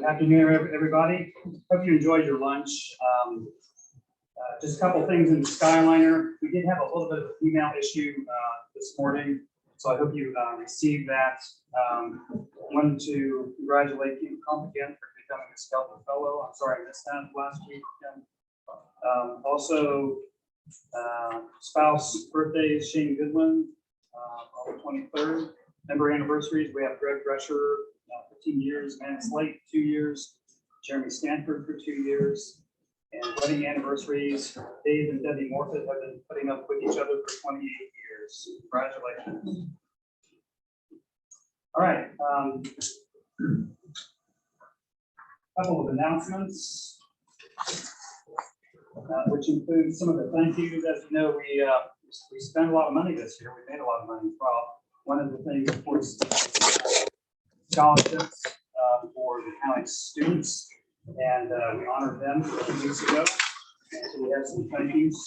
Afternoon, everybody. Hope you enjoyed your lunch. Just a couple things in the Skyliner. We did have a little bit of an email issue this morning, so I hope you received that. Wanted to congratulate Kim Crump again for becoming a Skeleton Fellow. I'm sorry I missed that last week. Also, spouse birthdays, Shane Goodwin on the 23rd. Member anniversaries, we have Greg Drescher, 15 years, Man Slate, 2 years, Jeremy Stanford for 2 years, and wedding anniversaries, Dave and Debbie Morfitt have been putting up with each other for 28 years. Congratulations. All right, couple of announcements, which include some of the thank yous. As you know, we spent a lot of money this year. We made a lot of money as well. One of the things, of course, scholarships for the county students, and we honored them a few weeks ago. And so we have some thank yous,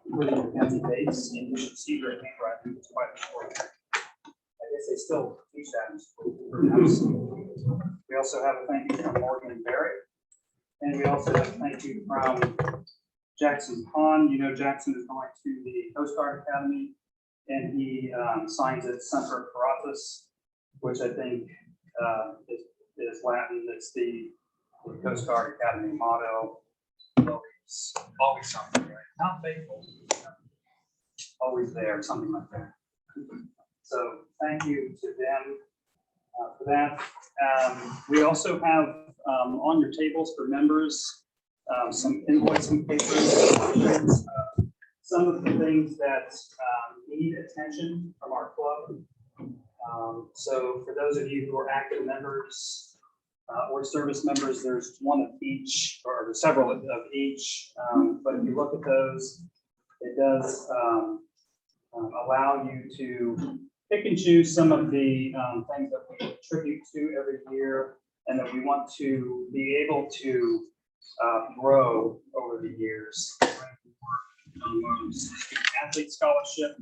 including Mackenzie Bates, and you should see her paper. I think it's quite important. I guess they still teach that in school. We also have a thank you from Morgan and Derrick, and we also have a thank you from Jackson Pond. You know, Jackson is going to the Coast Guard Academy, and he signs it Semper Paratus, which I think is Latin. It's the Coast Guard Academy motto. Always something, right? Not faithful, always there, something like that. So thank you to them for that. We also have on your tables for members some invoicing papers. Some of the things that need attention from our club. So for those of you who are active members or service members, there's one of each, or several of each. But if you look at those, it does allow you to pick and choose some of the things that we contribute to every year and that we want to be able to grow over the years. Athlete scholarship,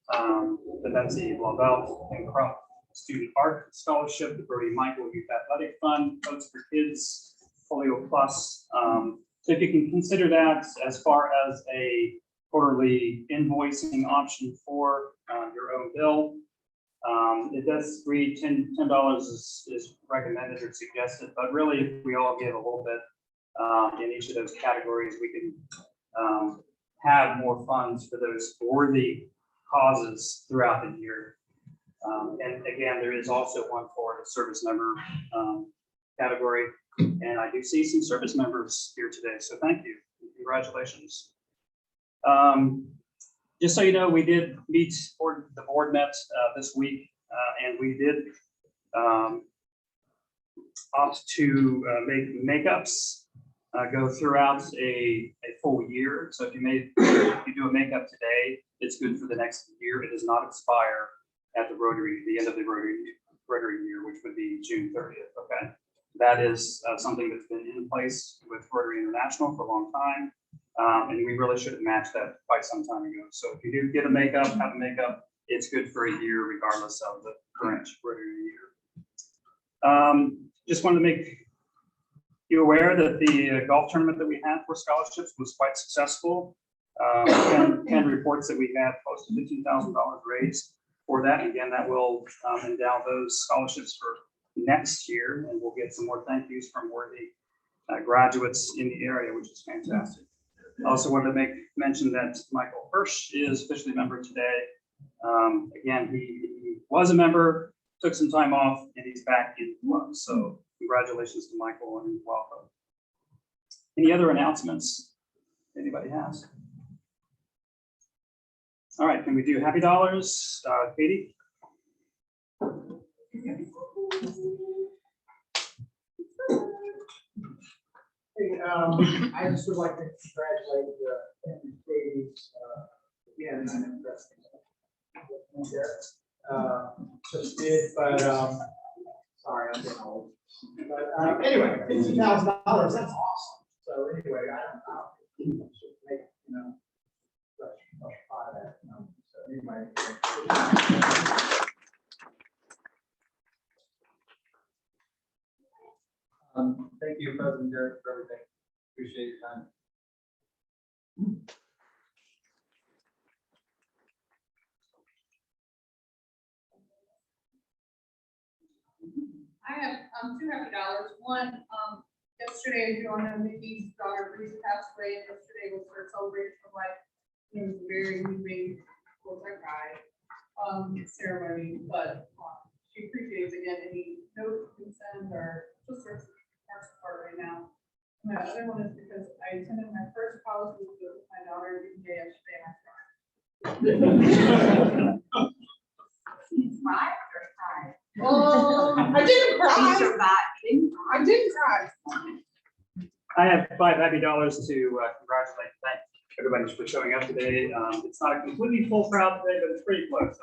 the Betsy Lavelle and Crump Student Art Scholarship, the Brody Michael Youth Athletic Fund, Coats for Kids, Folio Plus. So if you can consider that as far as a quarterly invoicing option for your own bill. It does read $10 is recommended or suggested, but really if we all give a little bit in each of those categories, we can have more funds for those worthy causes throughout the year. And again, there is also one for the service member category. And I do see some service members here today, so thank you. Congratulations. Just so you know, we did meet, or the board met this week, and we did opt to make makeups go throughout a full year. So if you do a makeup today, it's good for the next year. It does not expire at the end of the Rotary year, which would be June 30th. Okay, that is something that's been in place with Rotary International for a long time, and we really should have matched that quite some time ago. So if you do get a makeup, have a makeup, it's good for a year regardless of the current Rotary year. Just wanted to make you aware that the golf tournament that we had for scholarships was quite successful. Ken reports that we had close to $15,000 raised for that. Again, that will endow those scholarships for next year, and we'll get some more thank yous from worthy graduates in the area, which is fantastic. I also wanted to mention that Michael Hirsch is officially a member today. Again, he was a member, took some time off, and he's back in the club. So congratulations to Michael and welcome. Any other announcements anybody has? All right, can we do happy dollars? Katie? Hey, I just would like to congratulate Katie again. I'm interested. Just did, but sorry, I'm getting old. But anyway, $15,000. That's awesome. So anyway, I don't should make much fun of that. So anyway. Thank you, President Derrick, for everything. Appreciate your time. I have two happy dollars. One, yesterday, as you all know, Nikki's daughter Breeze passed away, and yesterday was her celebration of life. It was a very moving, of course, I cried, ceremony, but she appreciates again any notes, consent, or just sort of our support right now. And my other one is because I attended my first college with my daughter yesterday, and I cried. You cried or cried? Oh, I didn't You cry. survived. I didn't cry. I have $5 happy dollars to congratulate, thank everybody for showing up today. It's not a completely full crowd today, but it's pretty close, so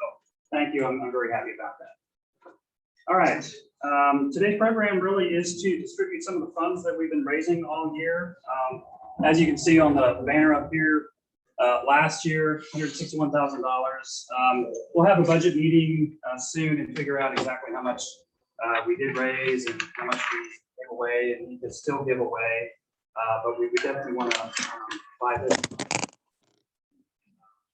thank you. I'm very happy about that. All right, today's program really is to distribute some of the funds that we've been raising all year. As you can see on the banner up here, last year, $161,000. We'll have a budget meeting soon and figure out exactly how much we did raise and how much we gave away, and we can still give away. But we definitely want to buy this,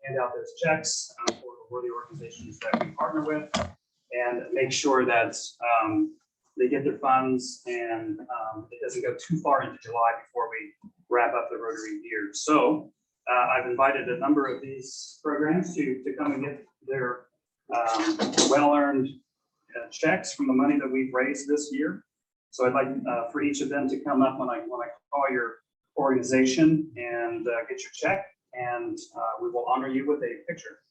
hand out those checks for the worthy organizations that we partner with, and make sure that they get their funds and it doesn't go too far into July before we wrap up the Rotary year. So I've invited a number of these programs to come and get their well-earned checks from the money that we've raised this year. So I'd like for each of them to come up when I call your organization and get your check, and we will honor you with a picture.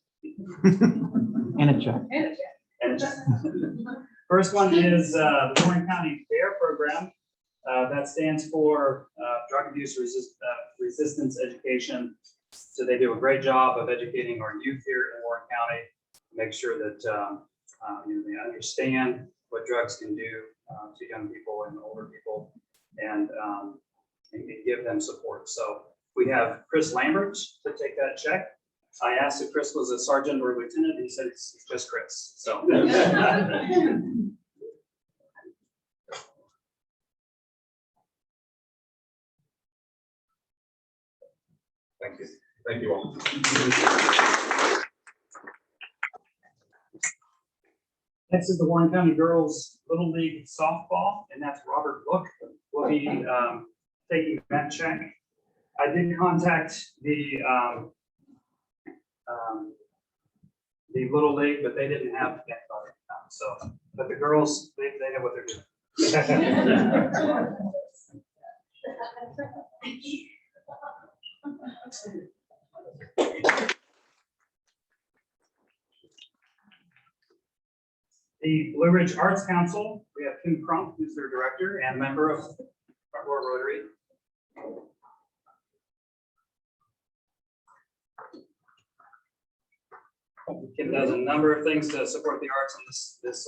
And a check. And a check. And a check. First one is the Warren County DARE program. That stands for Drug Abuse Resistance Education. So they do a great job of educating our youth here in Warren County, make sure that they understand what drugs can do to young people and older people, and give them support. So we have Chris Lambert to take that check. I asked if Chris was a sergeant or a lieutenant, and he said it's just Chris. So. Thank you. Thank you all. Next is the Warren County Girls Little League Softball, and that's Robert Book will be taking that check. I did contact the Little League, but they didn't have that card. So, but the girls, they know what they're doing. The Blue Ridge Arts Council, we have Kim Crump, who's their director and member of Front Royal Rotary. Kim does a number of things to support the arts in this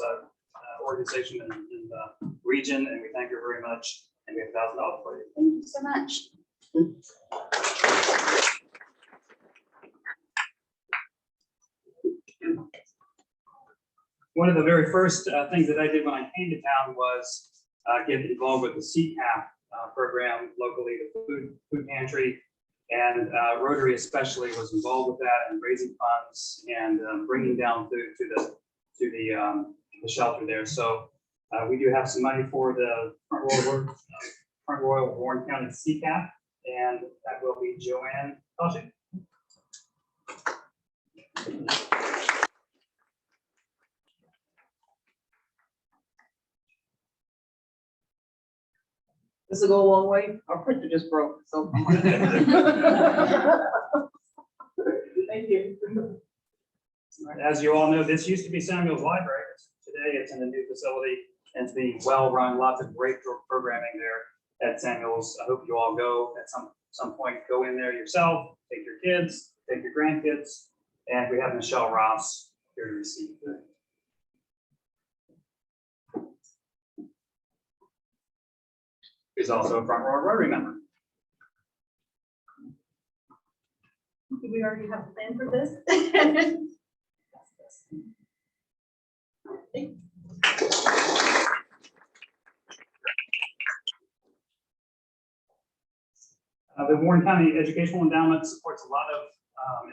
organization in the region, and we thank her very much. And we have $1,000 for you. Thank you so much. One of the very first things that I did when I came to town was get involved with the CCAP program locally, the food pantry, and Rotary especially was involved with that and raising funds and bringing down food to the shelter there. So we do have some money for the Front Royal Warren County CCAP, and that will be Joanne Koshik. This will go a long way. Our printer just broke, so. Thank you. As you all know, this used to be Samuel's Library. Today it's in a new facility and it's being well run. Lots of great programming there at Samuel's. I hope you all go at some point. Go in there yourself. Take your kids. Take your grandkids. And we have Michelle Ross here to receive the. Who's also a Front Royal Rotary member. Do we already have a plan for this? The Warren County Educational Endowment supports a lot of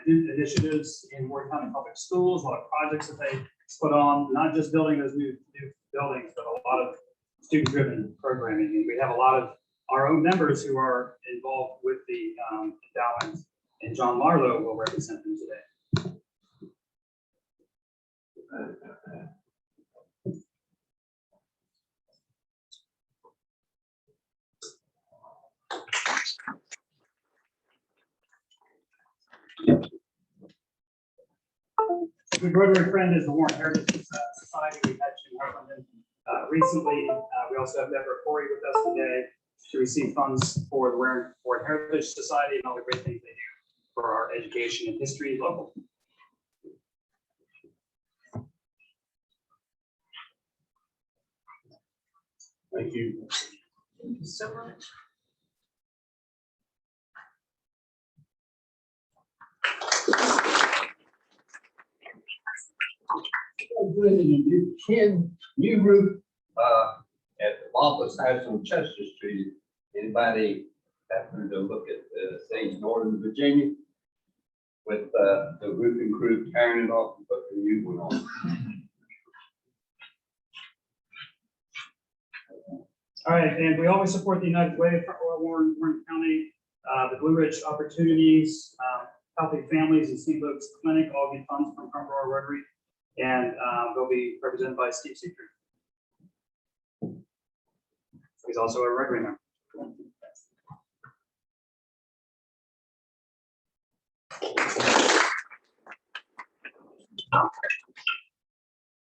initiatives in Warren County Public Schools, a lot of projects that they put on, not just building those new buildings, but a lot of student-driven programming. And we have a lot of our own members who are involved with the endowment, and John Marlowe will represent them today. A good Rotary friend is the Warren Heritage Society. We've had Jim Hartman recently. We also have Deborah Corey with us today to receive funds for the Warren Heritage Society and all the great things they do for our education and history local. Thank you. Thank you so much. New roof, at the Wallace House on Chester Street. Anybody happen to look at the things Northern Virginia? With, the roofing crew tearing it off and putting the new one on. All right, and we always support the United Way for Warren County, the Blue Ridge Opportunities, Healthy Families, and St. Luke's Clinic all get funds from Front Royal Rotary, and they'll be represented by Steve Seifert. He's also a Rotary member.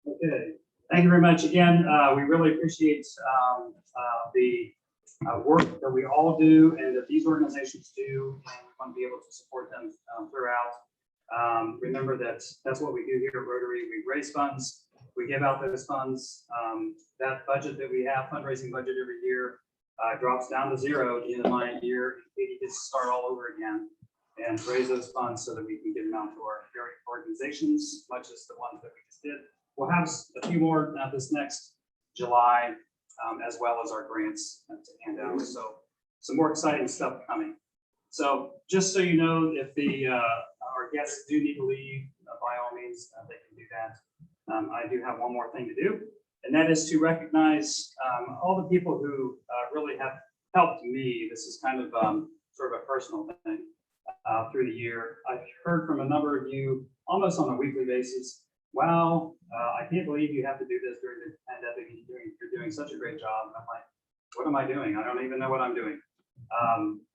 Okay, thank you very much again. We really appreciate the work that we all do and that these organizations do, and we want to be able to support them throughout. Remember that that's what we do here at Rotary. We raise funds, we give out those funds. That budget that we have, fundraising budget every year, drops down to zero at the end of my year. We get to start all over again and raise those funds so that we can get them out to our various organizations, much as the ones that we just did. We'll have a few more this next July, as well as our grants to hand out. So some more exciting stuff coming. So just so you know, if our guests do need to leave, by all means, they can do that. I do have one more thing to do, and that is to recognize all the people who really have helped me. This is kind of sort of a personal thing through the year. I've heard from a number of you almost on a weekly basis. Wow, I can't believe you have to do this during the pandemic. You're doing such a great job. And I'm like, what am I doing? I don't even know what I'm doing.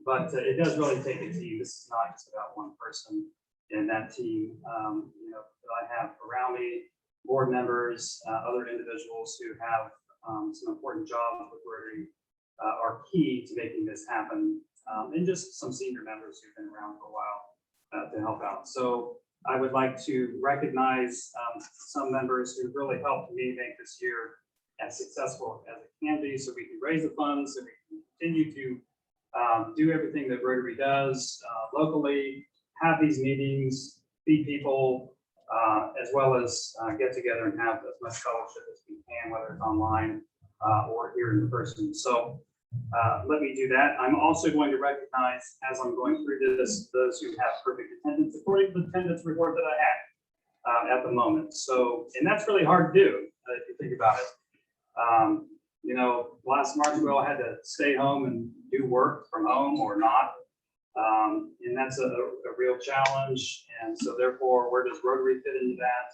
But it does really take a team. This is not just about one person. And that team, that I have around me, board members, other individuals who have some important jobs with Rotary are key to making this happen. And just some senior members who've been around for a while to help out. So I would like to recognize some members who really helped me make this year as successful as it can be, so we can raise the funds, so we can continue to do everything that Rotary does locally, have these meetings, feed people, as well as get together and have as much fellowship as we can, whether it's online or here in person. So let me do that. I'm also going to recognize, as I'm going through this, those who have perfect attendance, according to the attendance report that I have at the moment. So, and that's really hard to do if you think about it. Last March, we all had to stay home and do work from home or not. And that's a real challenge. And so therefore, where does Rotary fit into that?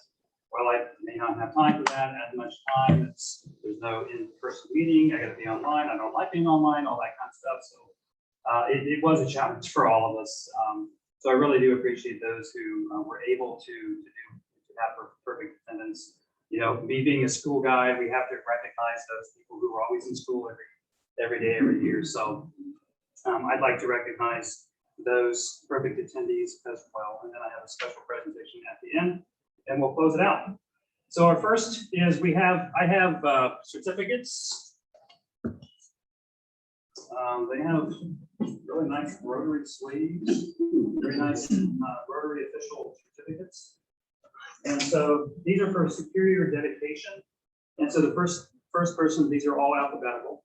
Well, I may not have time for that as much time. There's no in-person meeting. I got to be online. I don't like being online, all that kind of stuff. So it was a challenge for all of us. So I really do appreciate those who were able to have perfect attendance. Me being a school guy, we have to recognize those people who are always in school every day, every year. So I'd like to recognize those perfect attendees as well. And then I have a special presentation at the end, and we'll close it out. So our first is I have certificates. They have really nice Rotary sleeves, very nice Rotary official certificates. And so these are for superior dedication. And so the first person, these are all alphabetical.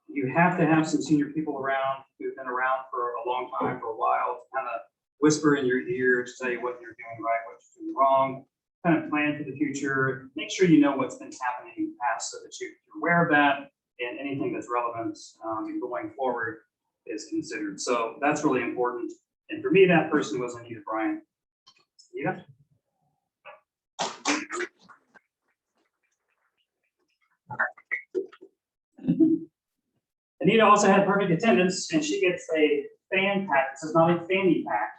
you have to have some senior people around who've been around for a long time, for a while, to kind of whisper in your ear to tell you what you're doing right, what you're doing wrong, kind of plan for the future. Make sure you know what's been happening in the past so that you're aware of that, and anything that's relevant and going forward is considered. So that's really important. And for me, that person was Anita Bryant. Anita? Anita also had perfect attendance, and she gets a fan pack. This is not a fanny pack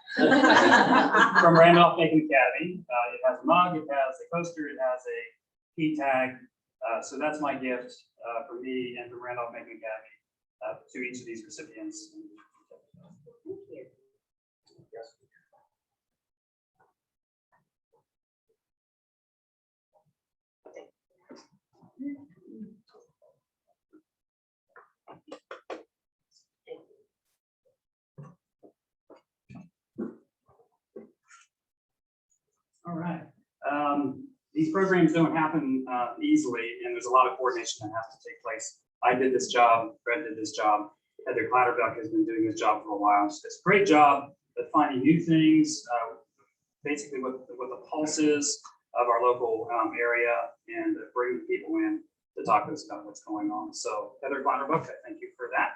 from Randolph Macon Academy. It has a mug, it has a coaster, it has a key tag. So that's my gift for me and from Randolph Macon Academy to each of these recipients. Thank you. All right. These programs don't happen easily, and there's a lot of coordination that has to take place. I did this job, Brett did this job, Heather Clatterbuck has been doing this job for a while. So it's a great job at finding new things, basically what the pulse is of our local area, and bringing people in to talk to us about what's going on. So Heather Clatterbuck, I thank you for that.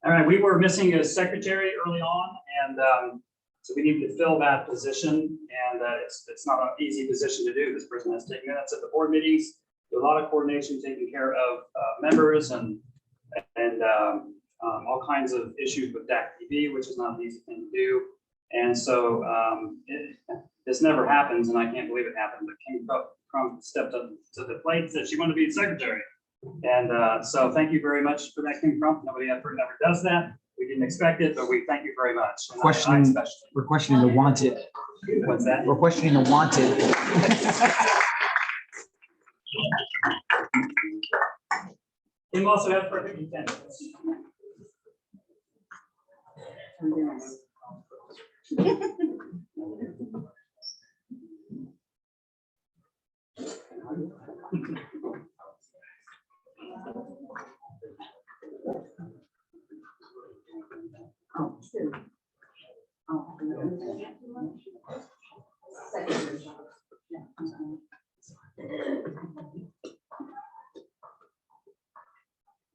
All right, we were missing a secretary early on, and so we need to fill that position, and it's not an easy position to do. This person has to take minutes at the board meetings, do a lot of coordination, taking care of members and all kinds of issues with DAC TV, which is not an easy thing to do. And so this never happens, and I can't believe it happened, but Kim Crump stepped up to the plate and said she wanted to be secretary. And so thank you very much for that, Kim Crump. Nobody ever does that. We didn't expect it, but we thank you very much. And We're questioning the wanted. What's that? We're questioning the wanted. Kim also has perfect attendance.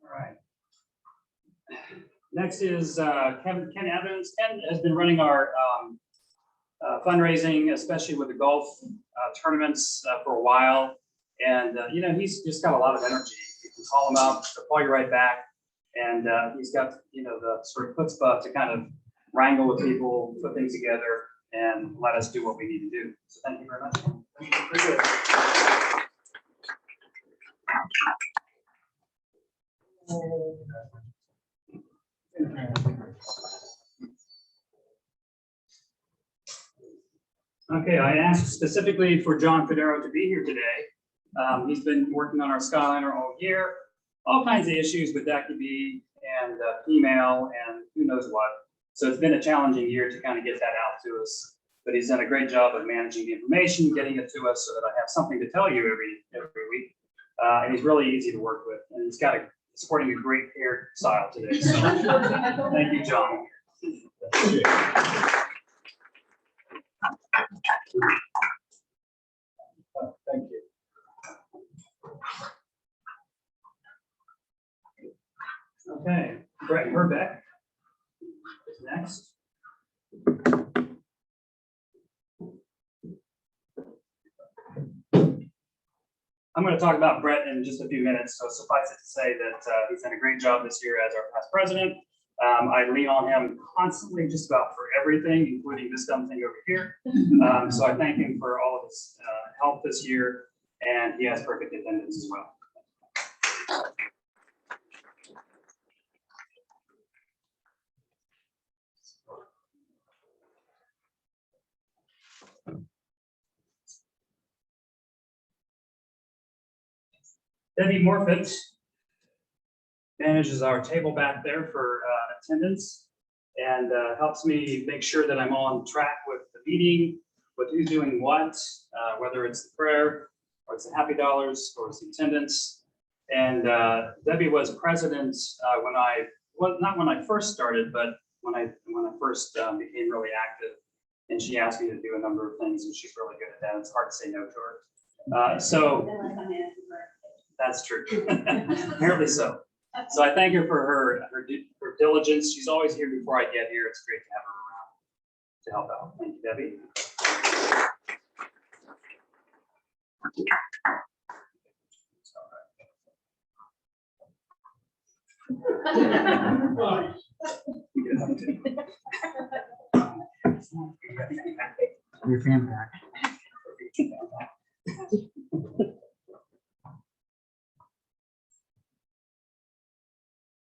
All right. Next is Ken Evans. Ken has been running our fundraising, especially with the golf tournaments for a while. And, you know, he's just got a lot of energy. You can call him up, he'll call you right back. And he's got, you know, the sort of chutzpah to kind of wrangle with people, put things together, and let us do what we need to do. So thank you very much. Very good. Okay, I asked specifically for John Federo to be here today. He's been working on our Skyliner all year, all kinds of issues with DACB and female and who knows what. So it's been a challenging year to kind of get that out to us, but he's done a great job of managing the information, getting it to us so that I have something to tell you every week. And he's really easy to work with, and he's got sporting a great hairstyle today. So thank you, John. Thank you. Okay, Brett Herbeck is next. I'm going to talk about Brett in just a few minutes, so suffice it to say that he's done a great job this year as our past president. I lean on him constantly, just about for everything, including this dumb thing over here. So I thank him for all of his help this year, and he has perfect attendance as well. Debbie Morfitt manages our table back there for attendance and helps me make sure that I'm on track with the meeting, with who's doing what, whether it's the prayer or it's the happy dollars or it's the attendance. And Debbie was president when I, well, not when I first started, but when I first became really active. And she asked me to do a number of things, and she's really good at that. It's hard to say no to her. So that's true. Apparently so. So I thank her for her diligence. She's always here before I get here. It's great to have her around to help out. Thank you, Debbie. Your fan back.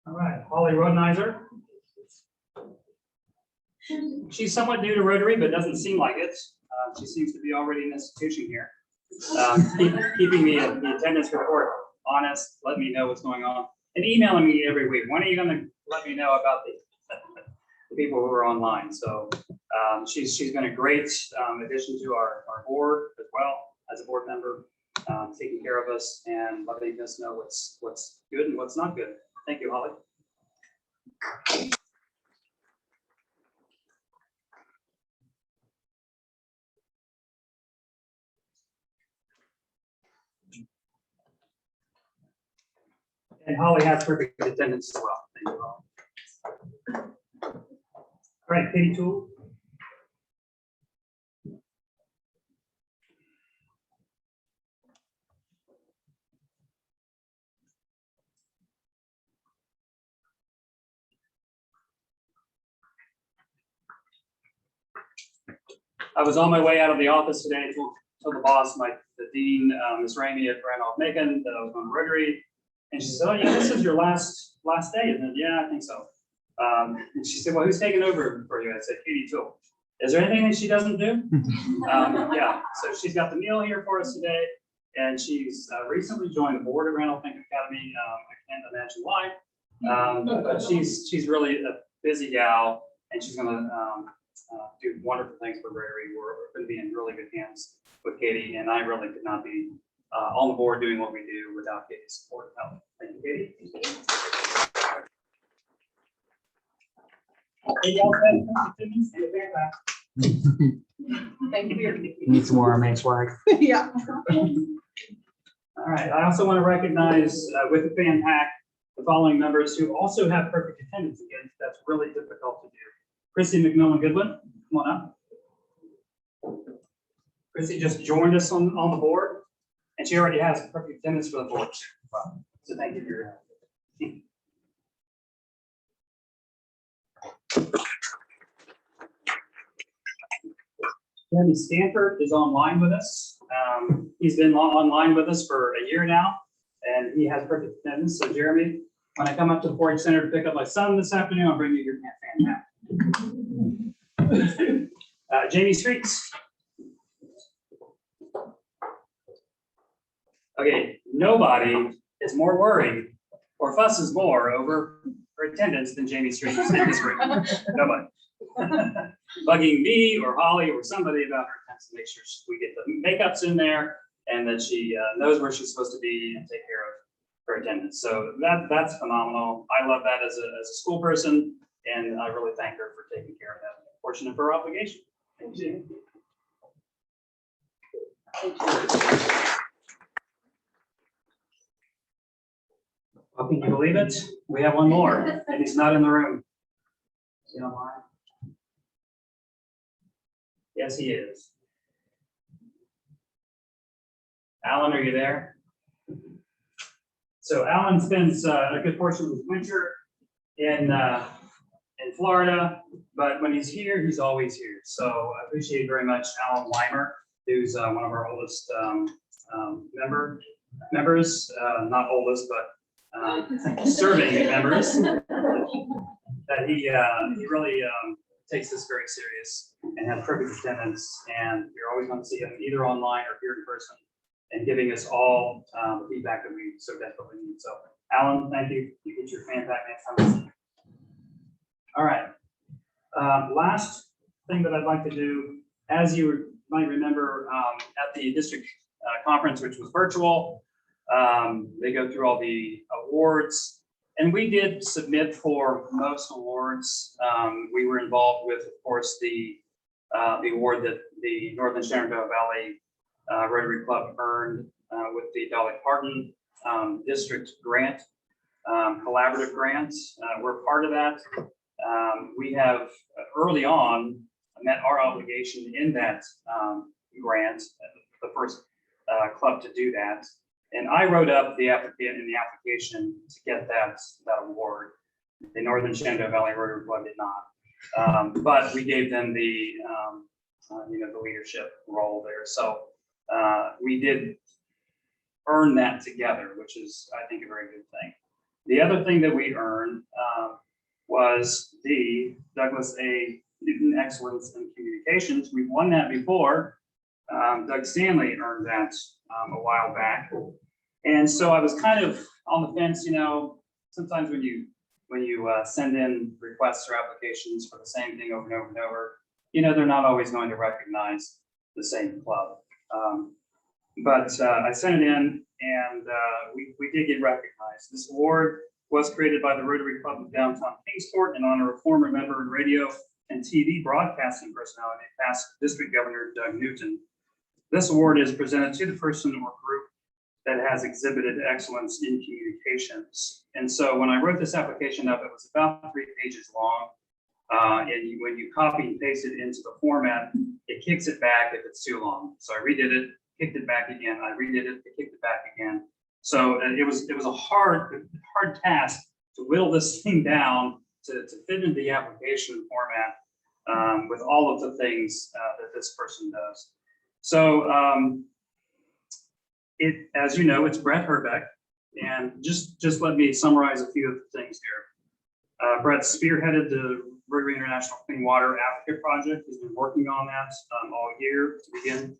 All right, Holly Rodenizer. She's somewhat new to Rotary, but doesn't seem like it. She seems to be already an institution here. Keeping the attendance report honest, letting me know what's going on, and emailing me every week. When are you going to let me know about the people who are online? So she's been a great addition to our board as well as a board member, taking care of us and letting us know what's good and what's not good. Thank you, Holly. And Holly has perfect attendance as well. Thank you, Holly. All right, Katie Toole. I was on my way out of the office today, told the boss, the dean, Ms. Ramey at Randolph-Macon, that I was going to Rotary. And she said, oh yeah, this is your last day. And then, yeah, I think so. And she said, well, who's taking over for you? I said, Katie Toole. Is there anything that she doesn't do? Yeah, so she's got the meal here for us today. And she's recently joined the board at Randolph-Macon Academy. I can't imagine why. But she's really a busy gal, and she's gonna do wonderful things for Rotary. We're going to be in really good hands with Katie, and I really could not be on the board doing what we do without Katie's support and help. Thank you, Katie. Hey, y'all Thank you. Need some more army swag. Yeah. All right, I also want to recognize with the fan pack the following members who also have perfect attendance. Again, that's really difficult to do. Chrissy McMillan Goodwin, come on up. Chrissy just joined us on the board, and she already has perfect attendance for the board. So thank you for your help. Jeremy Stanford is online with us. He's been online with us for a year now, and he has perfect attendance. So Jeremy, when I come up to the 4-H Center to pick up my son this afternoon, I'll bring you your fan hat. Jamie Streets. Okay, nobody is more worried or fusses more over her attendance than Jamie Streets in this room. Nobody. Bugging me or Holly or somebody about her attendance to make sure we get the makeups in there and that she knows where she's supposed to be and take care of her attendance. So that's phenomenal. I love that as a school person, and I really thank her for taking care of that portion of her obligation. Thank you. Well, can you believe it? We have one more, and he's not in the room. Is he online? Yes, he is. Alan, are you there? So Alan spends a good portion of his winter in Florida, but when he's here, he's always here. So I appreciate very much Alan Weimer, who's one of our oldest members, not oldest, but serving members. That he really takes this very serious and has perfect attendance, and you're always going to see him either online or here in person. and giving us all the feedback that we so desperately need. So Alan, thank you. You get your fan pack next time. All right. Last thing that I'd like to do, as you might remember, at the district conference, which was virtual, they go through all the awards, and we did submit for most awards. We were involved with, of course, the award that the Northern Shenandoah Valley Rotary Club earned with the Dolly Parton District Grant, collaborative grants. We're part of that. We have early on met our obligation in that grant, the first club to do that. And I wrote up the application to get that award. The Northern Shenandoah Valley Rotary Club did not, but we gave them the the leadership role there. So we did earn that together, which is, I think, a very good thing. The other thing that we earned was the Douglas A. Newton Excellence in Communications. We've won that before. Doug Stanley earned that a while back. And so I was kind of on the fence, sometimes when you send in requests or applications for the same thing over and over and over, they're not always going to recognize the same club. But I sent it in, and we did get recognized. This award was created by the Rotary Club of Downtown Kingsport in honor of former member and radio and TV broadcasting personality, past District Governor Doug Newton. This award is presented to the person or group that has exhibited excellence in communications. And so when I wrote this application up, it was about 3 pages long. And when you copy and paste it into the format, it kicks it back if it's too long. So I redid it, kicked it back again. I redid it, kicked it back again. So it was a hard task to whittle this thing down to fit into the application format with all of the things that this person does. So as you know, it's Brett Herbeck, and just let me summarize a few of the things here. Brett spearheaded the Rotary International Clean Water Advocate Project. He's been working on that all year to begin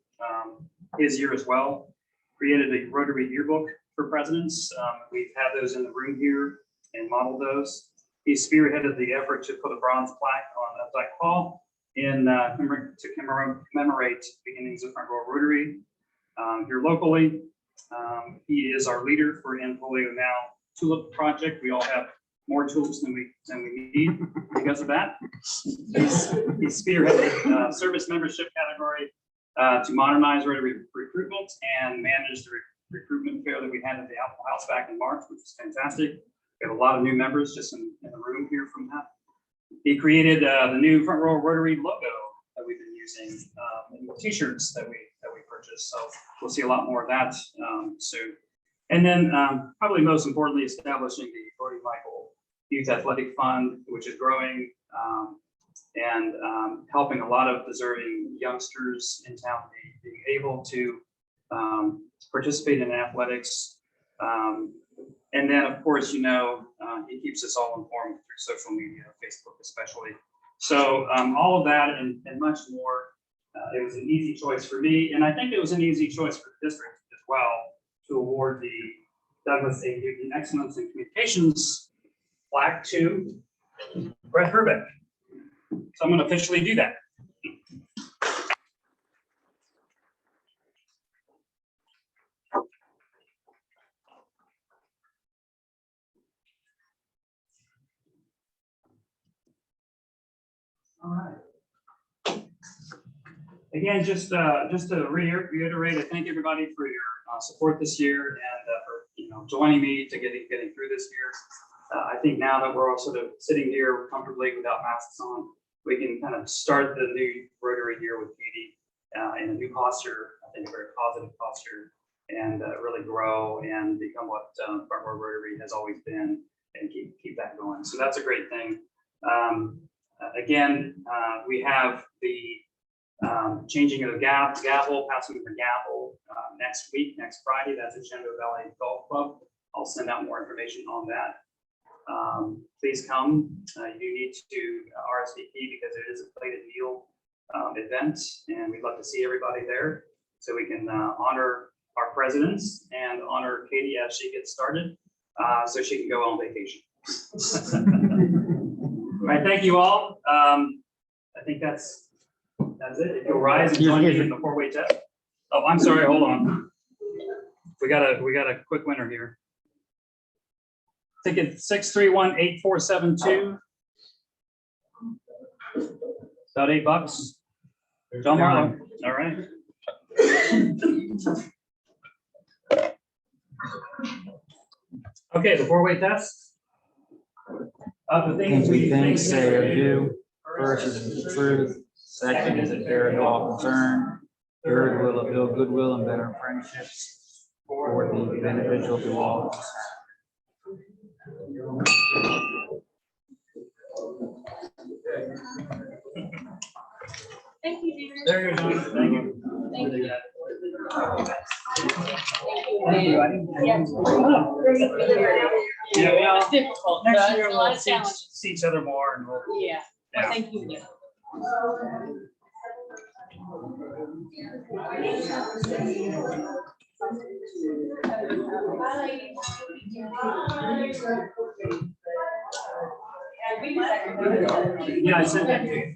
his year as well. Created a Rotary yearbook for presidents. We've had those in the room here and modeled those. He spearheaded the effort to put a bronze plaque on Updike Hall to commemorate beginnings of Front Row Rotary here locally. He is our leader for Polio Now Tulip Project. We all have more tulips than we need because of that. He's spearheaded service membership category to modernize Rotary recruitment and manage the recruitment fair that we had at the Apple House back in March, which was fantastic. We have a lot of new members just in the room here from that. He created the new Front Row Rotary logo that we've been using in the t-shirts that we purchased. So we'll see a lot more of that soon. And then probably most importantly, establishing the Brody Michael Youth Athletic Fund, which is growing and helping a lot of deserving youngsters in town being able to participate in athletics. And then, of course, he keeps us all informed through social media, Facebook especially. So all of that and much more. It was an easy choice for me, and I think it was an easy choice for the district as well to award the Douglas A. Newton Excellence in Communications plaque to Brett Herbeck. So I'm going to officially do that. All right. Again, just to reiterate, I thank everybody for your support this year and for joining me to getting through this year. I think now that we're all sort of sitting here comfortably without masks on, we can kind of start the new Rotary year with beauty in a new posture. I think a very positive posture, and really grow and become what Front Row Rotary has always been, and keep that going. So that's a great thing. Again, we have the changing of the gavel, passing of the gavel next week, next Friday. That's at Shenandoah Valley Golf Club. I'll send out more information on that. Please come. You do need to RSVP because it is a plated meal event, and we'd love to see everybody there so we can honor our presidents and honor Katie as she gets started, so she can go on vacation. All right, thank you all. I think that's it. If you'll rise and join me in the four-way test. Oh, I'm sorry, hold on. We got a quick winner here. Ticket 6318472. About $8. John Marlowe. All right. Okay, the four-way test. Of the things we think, Say or do. First is the truth. Second is a care of all concern. Third will build goodwill and better friendships. Fourth, be beneficial to all. Thank you, Derrick. There you go, John. Thank you. Thank you. Yeah, well, It's difficult. next but year it's a lot we'll of challenges. see each other more and we'll. Yeah, Yeah. well, thank you. Yeah, I sent that to you.